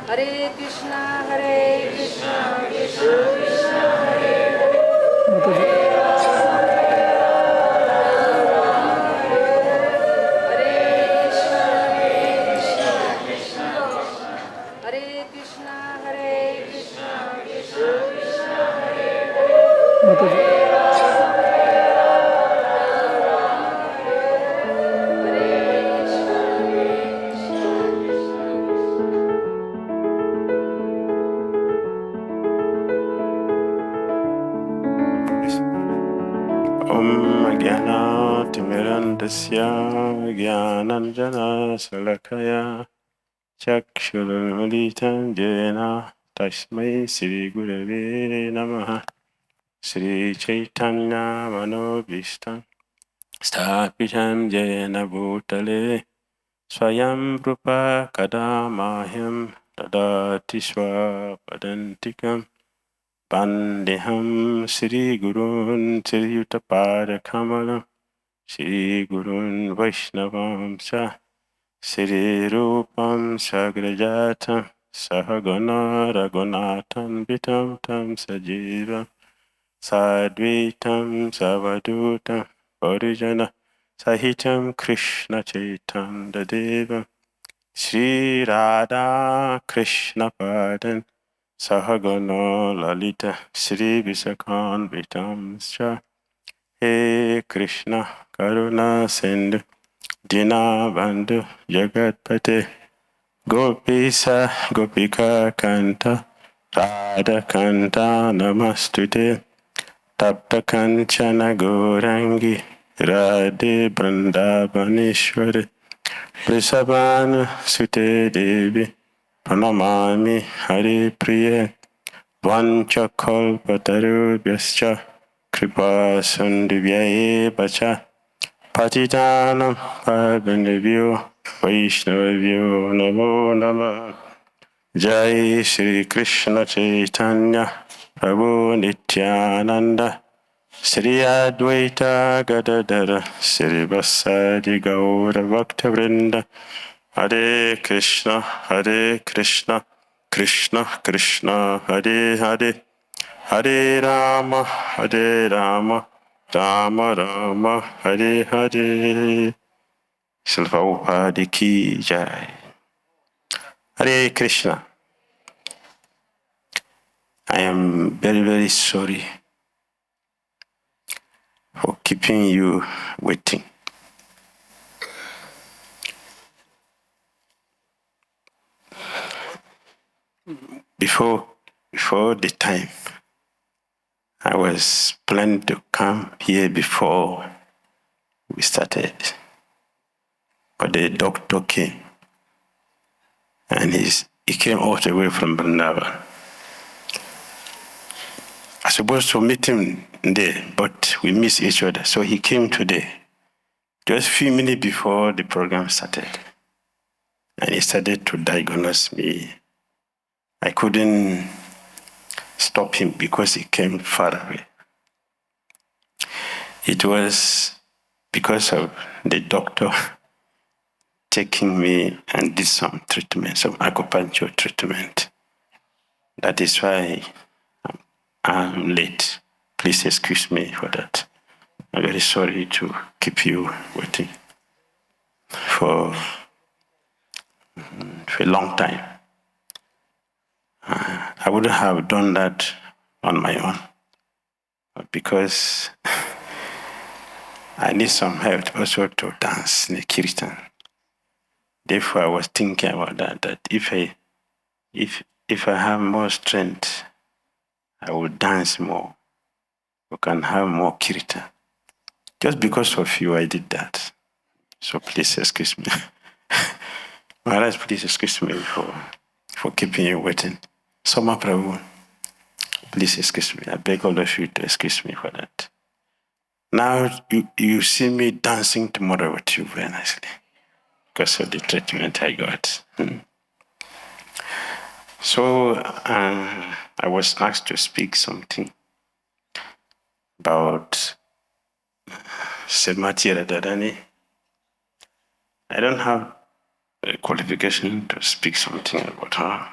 Hare Krishna, Krishna Krishna, Hare Hare, Hare Krishna, Krishna Krishna, Hare Hare. Om Gyana Timirandasya Gyananjana Salakaya Chakshurumalitam Jena Tasmai Sri Gurave Namaha Sri Chaitanya Manobishtam Stapitam Jena Bhutale Swayam Rupa Kadamahyam Tadati Swapadantikam Pandeham Sri Gurun Sri Yuttapada Kamalam Shri Gurun Vaishnavamsa Shri Rupam Sagrajatam Sahagana Raghunathan Vitam Tam Sajivam Sadvitam Savadutam Parijana Sahitam Krishna Chaitanya Devam Shri Radha Krishna Padan Sahagana Lalita Shri Visakan Vitam He Krishna Karuna Sindhu Dinabandhu Jagatpate Gopisa Gopika Kanta Radha Kanta Namastute Tapta Kanchana Gorangi Radhe Vrindavaneshwari Vrishabhanu Sute Devi Pranamami Hari Priya Vanchakalpatarubhyascha Kripa Sundivyaye Bacha Patitanam Pavanavyo Vaishnavavyo Namo Nama Jai Shri Krishna Chaitanya Prabhu Nityananda Shri Advaita Gadadara Shri Vasadi Gaura Bhakta Vrinda Hare Krishna Krishna Krishna Hare Hare Hare Rama Rama Rama Hare Hare. Srila Prabhupada ki jai. Hare Krishna. I am very, very sorry for keeping you waiting. Before the time, I was planning to come here before we started, but the doctor came, and he came all the way from Vrindavan. I was supposed to meet him there, but we missed each other, so he came today, just a few minutes before the program started, and he started to diagnose me. I couldn't stop him because he came far away. It was because of the doctor taking me and did some treatment, some acupuncture treatment. That is why I'm late. Please excuse me for that. I'm very sorry to keep you waiting for a long time. I wouldn't have done that on my own, because I need some help also to dance in the kirtan. Therefore, I was thinking about that if I have more strength, I will dance more. We can have more kirtan. Just because of you, I did that. So please excuse me. Maharaj, please excuse me for keeping you waiting. Soma Prabhu, please excuse me. I beg all of you to excuse me for that. Now you see me dancing tomorrow with you very nicely because of the treatment I got. So I was asked to speak something about Srimati Radharani. I don't have a qualification to speak something about her.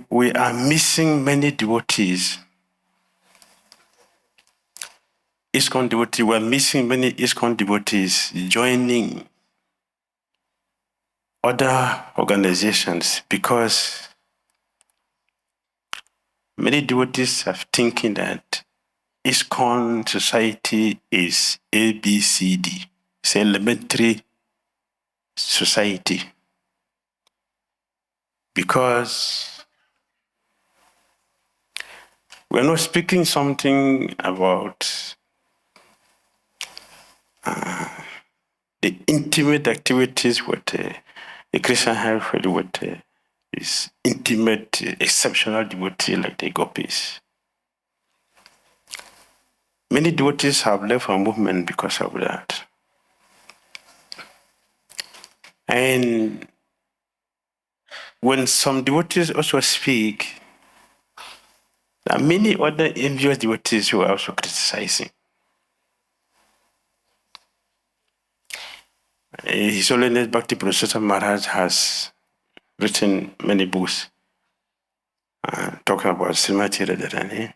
we are missing many devotees. ISKCON devotees, we're missing many ISKCON devotees joining other organizations because many devotees are thinking that ISKCON society is ABCD. It's elementary society. Because we're not speaking something about the intimate activities with the Christian have with this intimate, exceptional devotee like the gopis. Many devotees have left our movement because of that. And when some devotees also speak, there are many other envious devotees who are also criticizing. His Holiness Bhakti Professor Maharaj has written many books talking about Srimati Radharani.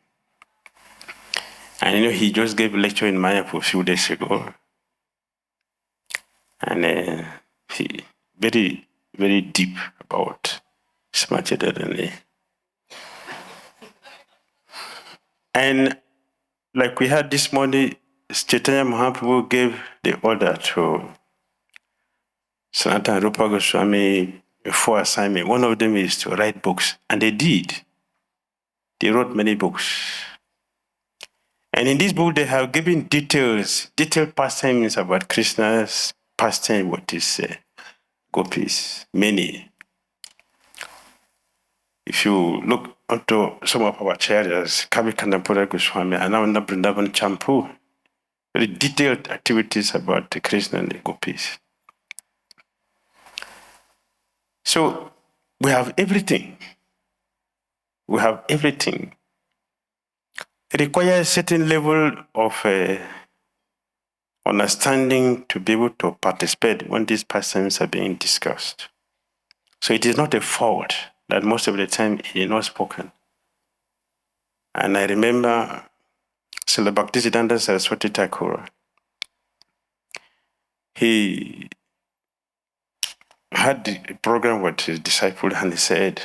And he just gave a lecture in Mayapur a few days ago. And he very, very deep about Srimati Radharani. And like we had this morning, Chaitanya Mahaprabhu gave the order to Sanatana Rupa Goswami for assignment. One of them is to write books, and they did. They wrote many books. And in this book, they have given detailed pastimes about Krishna's pastime, what is gopis, many. If you look onto some of our acharyas, Kavi Kandapura Goswami, Ananda Vrindavan Champu, very detailed activities about the Krishna and the gopis. So we have everything. We have everything. It requires a certain level of understanding to be able to participate when these pastimes are being discussed. So it is not a fault that most of the time it is not spoken. And I remember Srila Bhaktisiddhanta Saraswati Thakur, he had a program with his disciple and he said,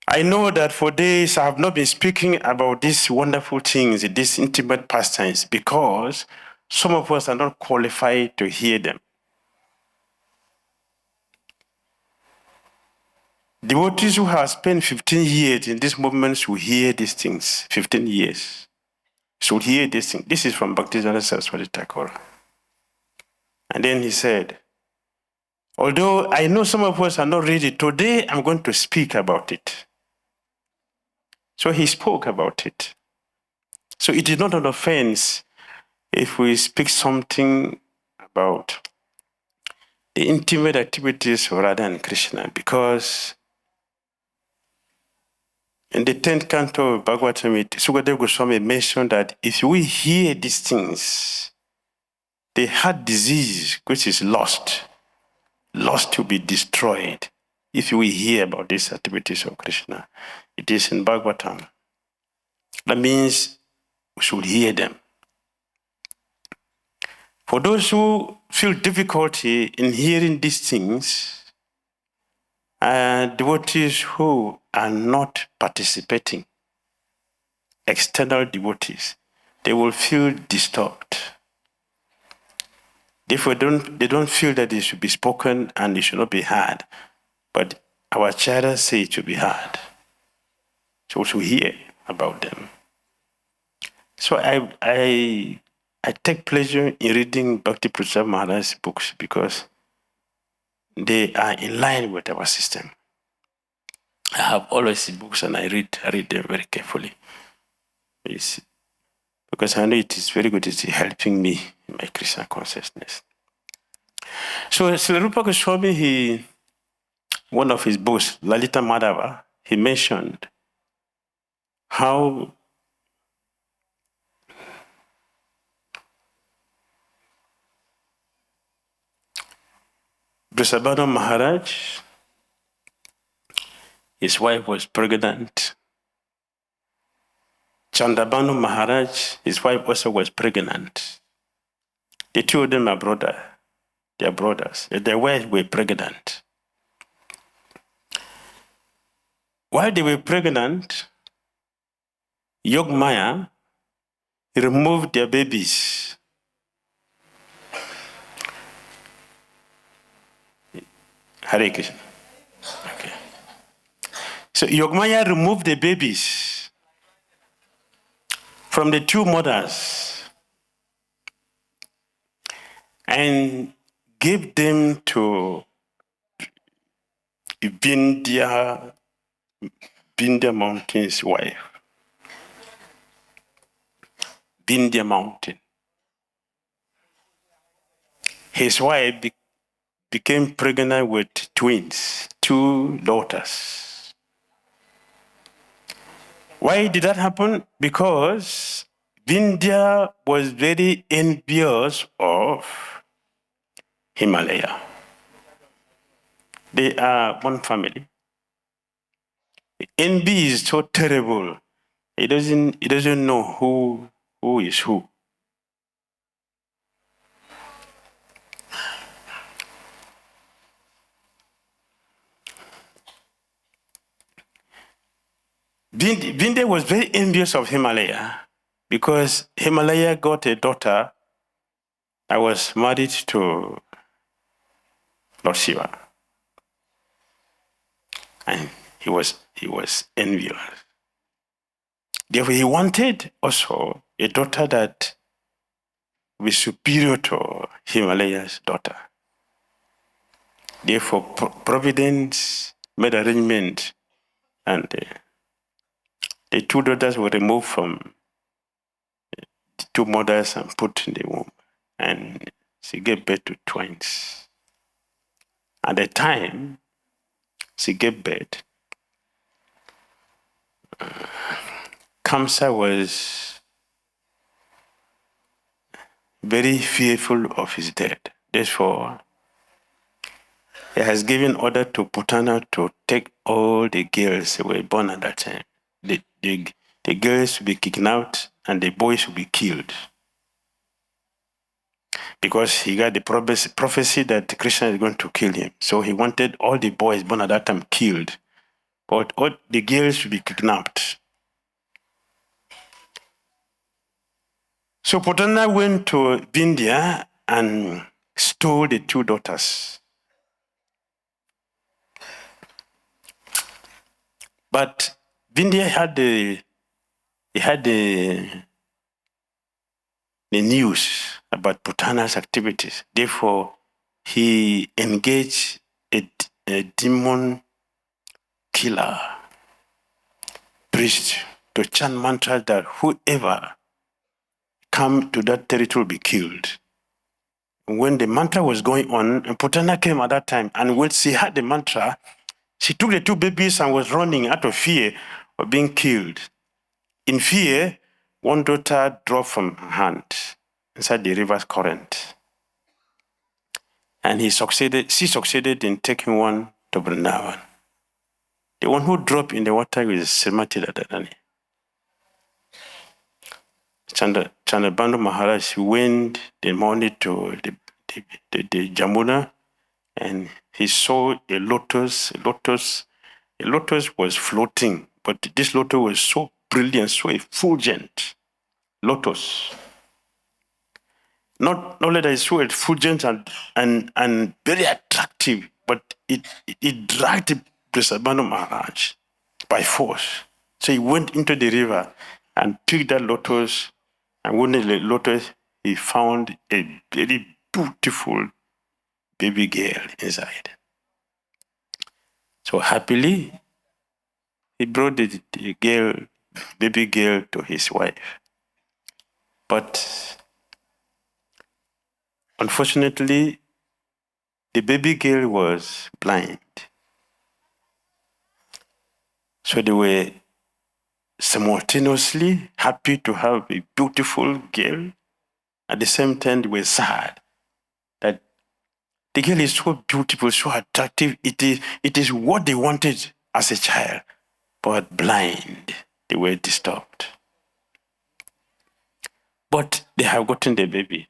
I know that for days I have not been speaking about these wonderful things, these intimate pastimes, because some of us are not qualified to hear them. Devotees who have spent 15 years in this movement should hear these things, 15 years. Should hear these things. This is from Bhaktisiddhanta Saraswati Thakur. And then he said, although I know some of us are not ready, today I'm going to speak about it. So he spoke about it. So it is not an offense if we speak something about the intimate activities of Radha and Krishna, because in the 10th canto of Bhagavatam, Sukadeva Goswami mentioned that if we hear these things, the heart disease, which is lost to be destroyed, if we hear about these activities of Krishna. It is in Bhagavatam. That means we should hear them. For those who feel difficulty in hearing these things, devotees who are not participating, external devotees, they will feel disturbed. Therefore, they don't feel that it should be spoken and it should not be heard. But our acharyas say it should be heard. So we should hear about them. So I take pleasure in reading Bhakti Prasad Maharaj's books because they are in line with our system. I have always his books and I read them very carefully. Because I know it is very good, it's helping me in my Krishna consciousness. So Srila Rupa Goswami, one of his books, Lalita Madhava, he mentioned how Vrishabhanu Maharaj, his wife was pregnant. Chandabhanu Maharaj, his wife also was pregnant. The two of them are they are brothers. Their wives were pregnant. While they were pregnant, Yogmaya removed their babies. Hare Krishna. Okay. So Yogmaya removed the babies from the two mothers and gave them to Vindhya Mountain's wife. Vindhya Mountain. His wife became pregnant with twins, two daughters. Why did that happen? Because Vindhya was very envious of Himalaya. They are one family. Envy is so terrible. It doesn't know who is who. Vindhya was very envious of Himalaya because Himalaya got a daughter that was married to Lord Shiva. And he was envious. Therefore, he wanted also a daughter that was superior to Himalaya's daughter. Therefore, Providence made arrangement, and the two daughters were removed from the two mothers and put in the womb. And she gave birth to twins. At the time she gave birth, Kamsa was very fearful of his death. Therefore, he has given order to Putana to take all the girls who were born at that time. The girls will be kidnapped and the boys will be killed. Because he got the prophecy that Krishna is going to kill him. So he wanted all the boys born at that time killed. But all the girls should be kidnapped. So Putana went to Vindhya and stole the two daughters. But Vindhya had the news about Putana's activities. Therefore, he engaged a demon killer priest to chant mantras that whoever come to that territory will be killed. When the mantra was going on, Putana came at that time, and when she heard the mantra, she took the two babies and was running out of fear of being killed. In fear, one daughter dropped from her hand inside the river's current. And she succeeded in taking one to Vrindavan. The one who dropped in the water is Srimati Radharani. Chandabhanu Maharaj went the morning to the Jamuna, and he saw a lotus. A lotus was floating, but this lotus was so brilliant, so effulgent. Lotus. Not only that it's so effulgent and very attractive, but it dragged Vrishabhanu Maharaj by force. So he went into the river and picked that lotus, and when the lotus, he found a very beautiful baby girl inside. So happily, he brought the baby girl to his wife. But unfortunately, the baby girl was blind. So they were simultaneously happy to have a beautiful girl. At the same time, they were sad that The girl is so beautiful, so attractive. It is what they wanted as a child, but blind. They were disturbed. But they have gotten the baby.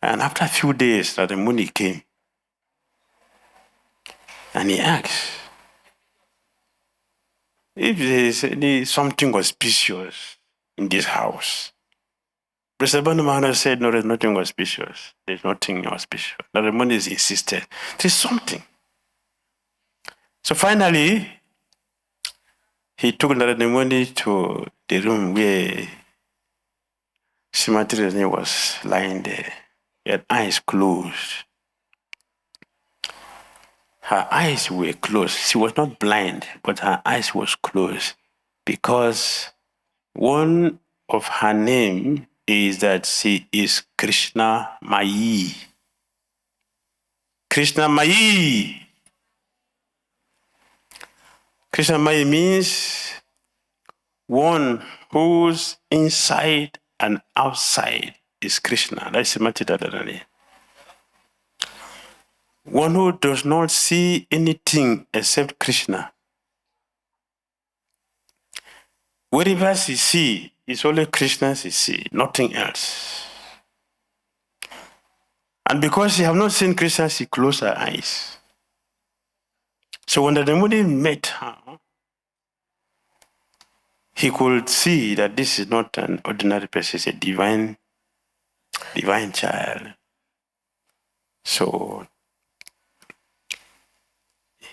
And after a few days, Radharani came. And he asked if there is something auspicious in this house. Brisabanu Maharaj said, no, there's nothing auspicious. There's nothing auspicious. Radharani insisted, there's something. So finally, he took Radharani to the room where Srimati Radharani was lying there. He had eyes closed. Her eyes were closed. She was not blind, but her eyes was closed because one of her name is that she is Krishna Mayi. Krishna Mayi. Krishna Mayi means one whose inside and outside is Krishna. That's Srimati Radharani. One who does not see anything except Krishna. Wherever she sees, it's only Krishna she sees, nothing else. And because she have not seen Krishna, she closed her eyes. So when the demon met her, he could see that this is not an ordinary person, it's a divine child. So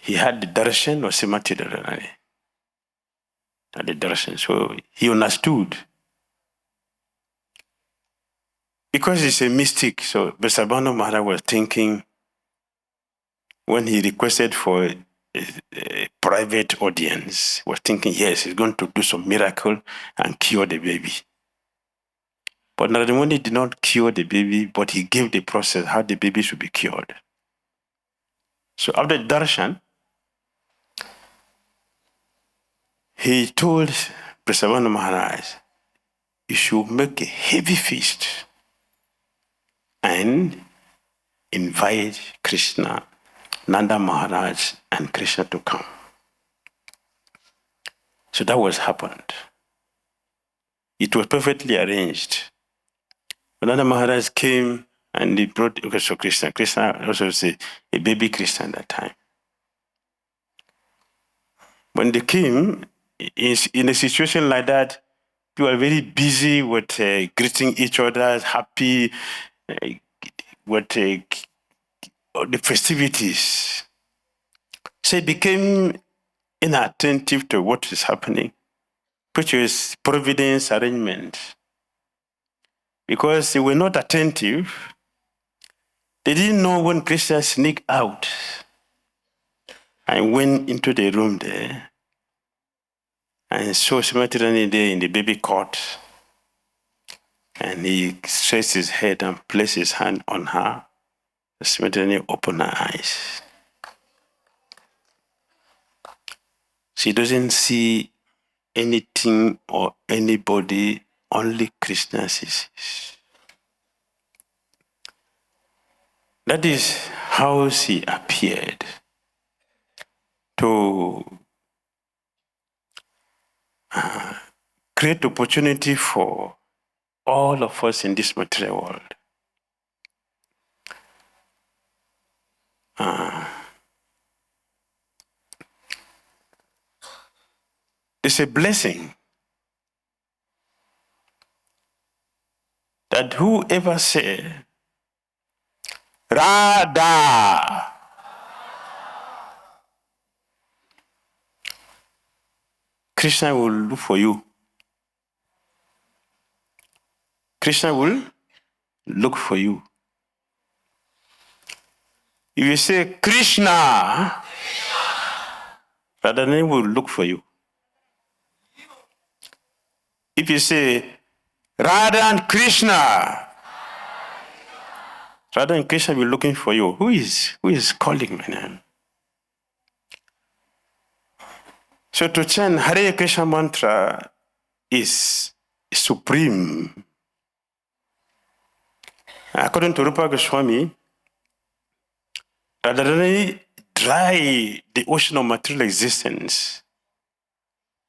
he had the darshan of Srimati Radharani. Had the darshan. So he understood. Because he's a mystic, so Brisabanu Maharaj was thinking, when he requested for a private audience, was thinking, yes, he's going to do some miracle and cure the baby. But Radharani did not cure the baby, but he gave the process how the baby should be cured. So after darshan, he told Brisabanu Maharaj, you should make a heavy feast and invite Krishna, Nanda Maharaj, and Krishna to come. So that was happened. It was perfectly arranged. Nanda Maharaj came and he brought so Krishna. Krishna also was a baby Krishna at that time. When they came, in a situation like that, you are very busy with greeting each other, happy with the festivities. So it became inattentive to what is happening, which is providence arrangement. Because they were not attentive, they didn't know when Krishna sneaked out and went into the room there and saw Srimati Radharani there in the baby cot. And he stretched his head and placed his hand on her. Srimati Radharani opened her eyes. She doesn't see anything or anybody, only Krishna sees. That is how she appeared to create opportunity for all of us in this material world. It's a blessing that whoever say, Radha, Krishna will look for you. Krishna will look for you. If you say Krishna, Radharani will look for you. If you say Radha and Krishna, Radha and Krishna will be looking for you. Who is calling my name? So to chant Hare Krishna mantra is supreme. According to Rupa Goswami, Radharani dry the ocean of material existence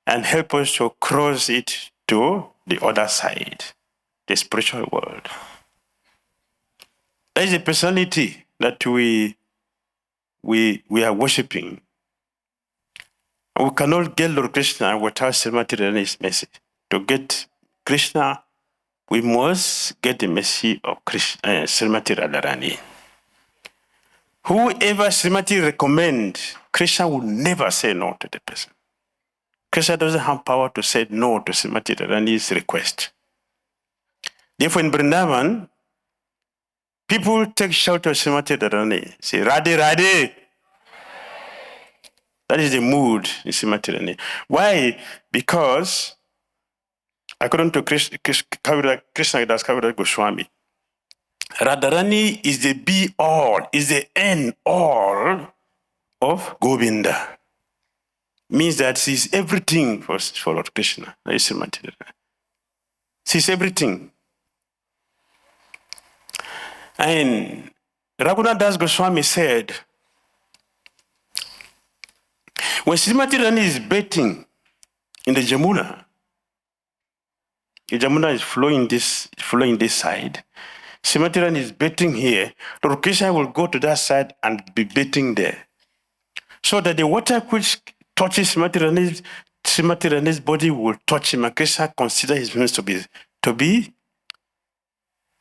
and help us to cross it to the other side, the spiritual world. That is the personality that we are worshipping. We cannot get Lord Krishna without Srimati Radharani's mercy. To get Krishna, we must get the mercy of Srimati Radharani. Whoever Srimati recommends, Krishna will never say no to the person. Krishna doesn't have power to say no to Srimati Radharani's request. Therefore, in Vrindavan, people take shelter of Srimati Radharani, say, Radhe, Radhe. That is the mood in Srimati Radharani. Why? Because, according to Krishna Das Kaviraj Goswami, Radharani is the be-all, is the end-all of Govinda. Means that she's everything for Lord Krishna. That is Srimati Radharani. She's everything. And Raghunath Das Goswami said, when Srimati Radharani is bathing in the Jamuna is flowing this side, Srimati Radharani is bathing here, Lord Krishna will go to that side and be bathing there. So that the water which touches Srimati Radharani's body will touch him, and Krishna consider his means to be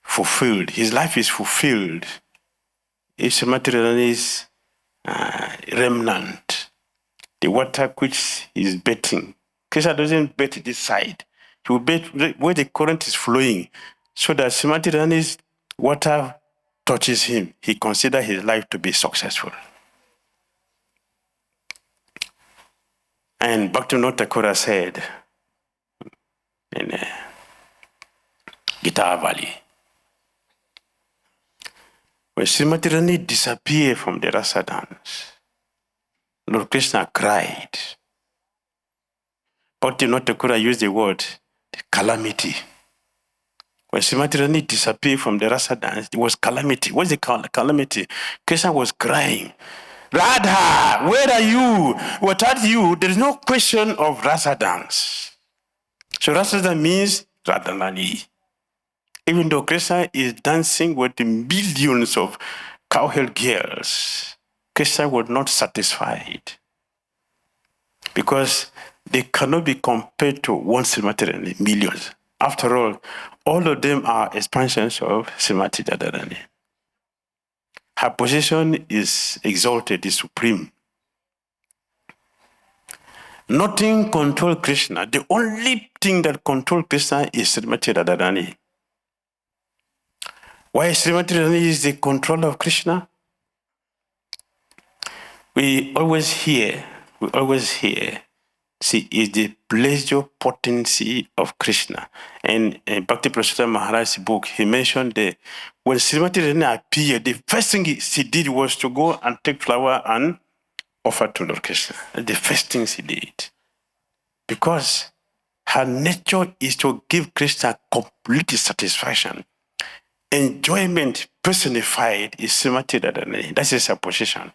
fulfilled. His life is fulfilled if Srimati Radharani's remnant, the water which is bathing. Krishna doesn't bathe this side. He will bathe where the current is flowing, so that Srimati Radharani's water touches him. He considers his life to be successful. And Bhaktivinoda Thakur said in Gita Valley, when Srimati Radharani disappeared from the rasa dance, Lord Krishna cried. Bhaktivinoda Thakur used the word calamity. When Srimati Radharani disappeared from the rasa dance, it was calamity. What's the calamity? Krishna was crying. Radha, where are you? Without you, there is no question of rasa dance. So rasa dance means Radharani. Even though Krishna is dancing with the millions of cowherd girls, Krishna was not satisfied, because they cannot be compared to one Srimati Radharani, millions. After all of them are expansions of Srimati Radharani. Her position is exalted, is supreme. Nothing controls Krishna. The only thing that controls Krishna is Srimati Radharani. Why Srimati Radharani is the controller of Krishna? We always hear, she is the pleasure potency of Krishna. And in Bhakti Prasada Maharaj's book, he mentioned that when Srimati Radharani appeared, the first thing she did was to go and take flower and offer to Lord Krishna. The first thing she did. Because her nature is to give Krishna complete satisfaction. Enjoyment personified is Srimati Radharani. That is her position.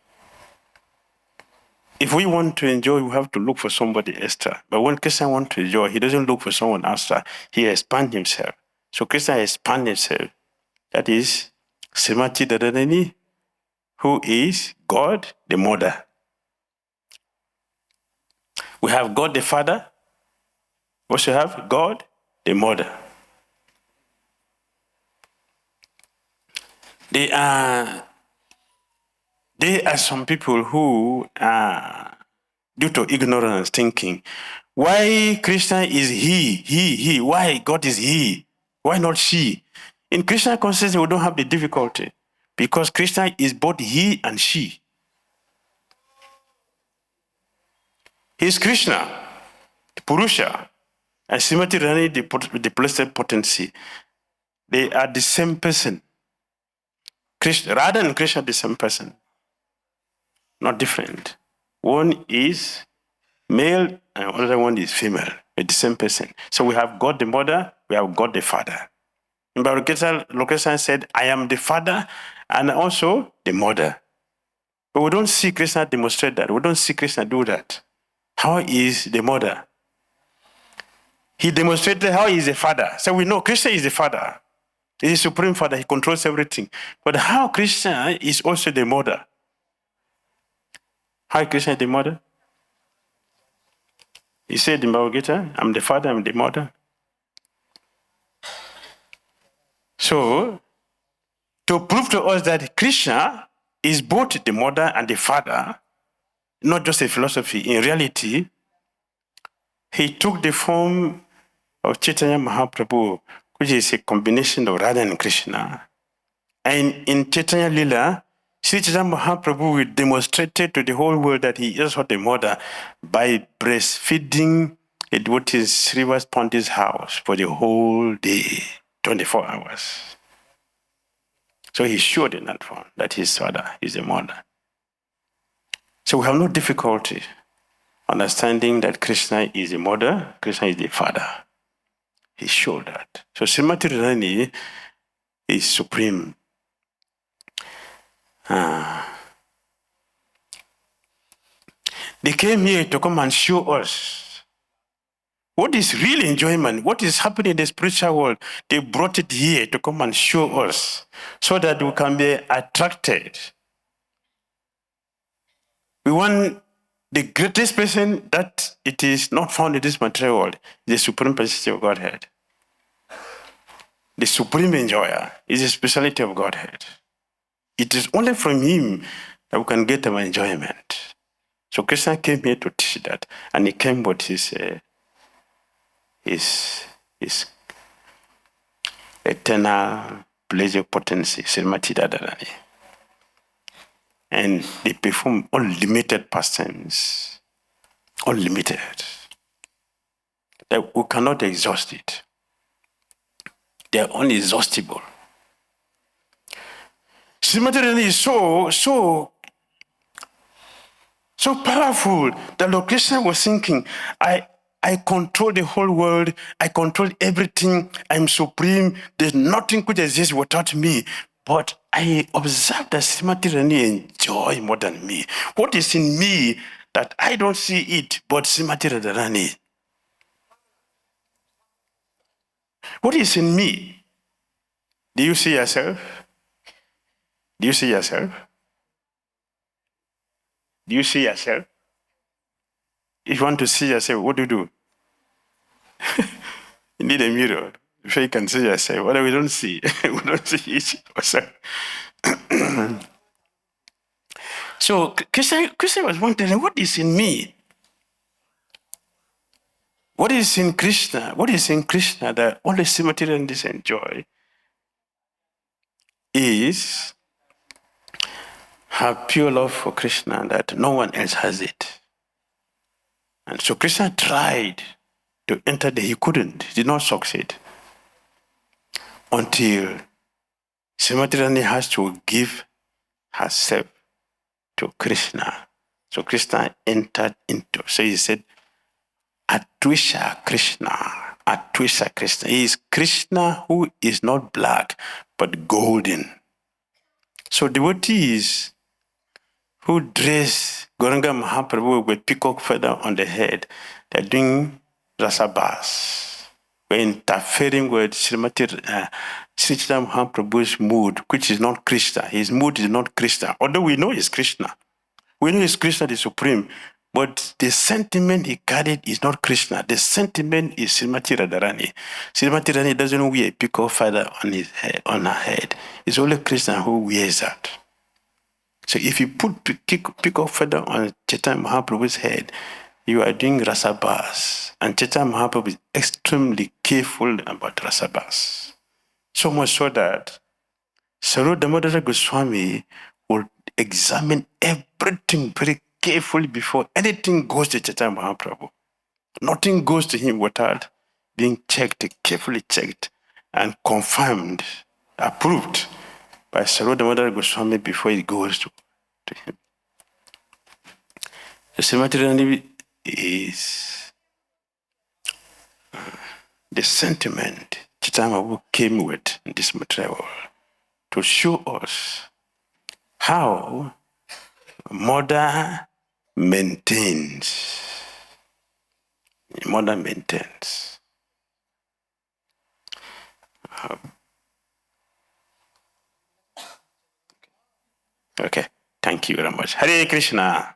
If we want to enjoy, we have to look for somebody extra. But when Krishna wants to enjoy, he doesn't look for someone extra. He expands himself. So Krishna expands himself. That is Srimati Radharani, who is God the Mother. We have God the Father. We also have God the Mother. There are some people who are, due to ignorance, thinking, why Krishna is he? Why God is he? Why not she? In Krishna consciousness, we don't have the difficulty, because Krishna is both he and she. He is Krishna, the Purusha, and Srimati Radharani, the blessed potency. They are the same person. Radha and Krishna are the same person, not different. One is male and the other one is female. They're the same person. So we have God the Mother, we have God the Father. But Krishna said, I am the father and also the mother. But we don't see Krishna demonstrate that. We don't see Krishna do that. How is the mother? He demonstrated how he is a father. So we know Krishna is the father. He is the supreme father. He controls everything. But how Krishna is also the mother? How Krishna is the mother? He said in Bhagavad Gita, I'm the father, I'm the mother. So, to prove to us that Krishna is both the mother and the father, not just a philosophy, in reality, he took the form of Chaitanya Mahaprabhu, which is a combination of Radha and Krishna. And in Chaitanya Lila, Sri Chaitanya Mahaprabhu demonstrated to the whole world that he is not a mother by breastfeeding a devotee in Srivas Pandit's house for the whole day, 24 hours. So he showed in that form that his father is a mother. So we have no difficulty understanding that Krishna is a mother, Krishna is the father. He showed that. So Srimati Radharani is supreme. They came here to come and show us what is real enjoyment, what is happening in the spiritual world. They brought it here to come and show us so that we can be attracted. We want the greatest person that it is not found in this material world, the supreme personality of Godhead. The supreme enjoyer is the speciality of Godhead. It is only from him that we can get our enjoyment. So Krishna came here to teach that, and he came with his eternal pleasure potency, Srimati Radharani. And they perform unlimited pastimes, unlimited. That we cannot exhaust it. They are inexhaustible. Srimati Radharani is so powerful that Lord Krishna was thinking, I control the whole world, I control everything, I'm supreme, there's nothing which exists without me. But I observe that Srimati Radharani enjoy more than me. What is in me that I don't see it, but Srimati Radharani? What is in me? Do you see yourself? Do you see yourself? Do you see yourself? If you want to see yourself, what do? You need a mirror before you can see yourself. What we don't see? We don't see each ourselves. So Krishna was wondering, what is in me? What is in Krishna? What is in Krishna that only Srimati Radharani enjoy is her pure love for Krishna that no one else has it. And so Krishna tried to enter he couldn't, he did not succeed. Until Srimati Radharani has to give herself to Krishna. So Krishna entered into, so he said, Atwisha Krishna. Atwisha Krishna. He is Krishna who is not black, but golden. So devotees who dress Gauranga Mahaprabhu with peacock feather on the head, they're doing rasabas. We're interfering with Sri Chaitanya Mahaprabhu's mood, which is not Krishna. His mood is not Krishna, although we know it's Krishna. We know it's Krishna the Supreme, but the sentiment he carried is not Krishna. The sentiment is Srimati Radharani. Srimati Radharani doesn't wear a peacock feather on her head. It's only Krishna who wears that. So if you put peacock feather on Chaitanya Mahaprabhu's head, you are doing rasabas. And Chaitanya Mahaprabhu is extremely careful about rasabas. So much so that Saru Damodara Goswami will examine everything very carefully before anything goes to Chaitanya Mahaprabhu. Nothing goes to him without being checked, carefully checked, and confirmed, approved by Saru Damodara Goswami before it goes to him. So Srimati Radharani is the sentiment Chaitanya Mahaprabhu came with, in this material world, to show us how mother maintains. Mother maintains. Okay, thank you very much. Hare Krishna.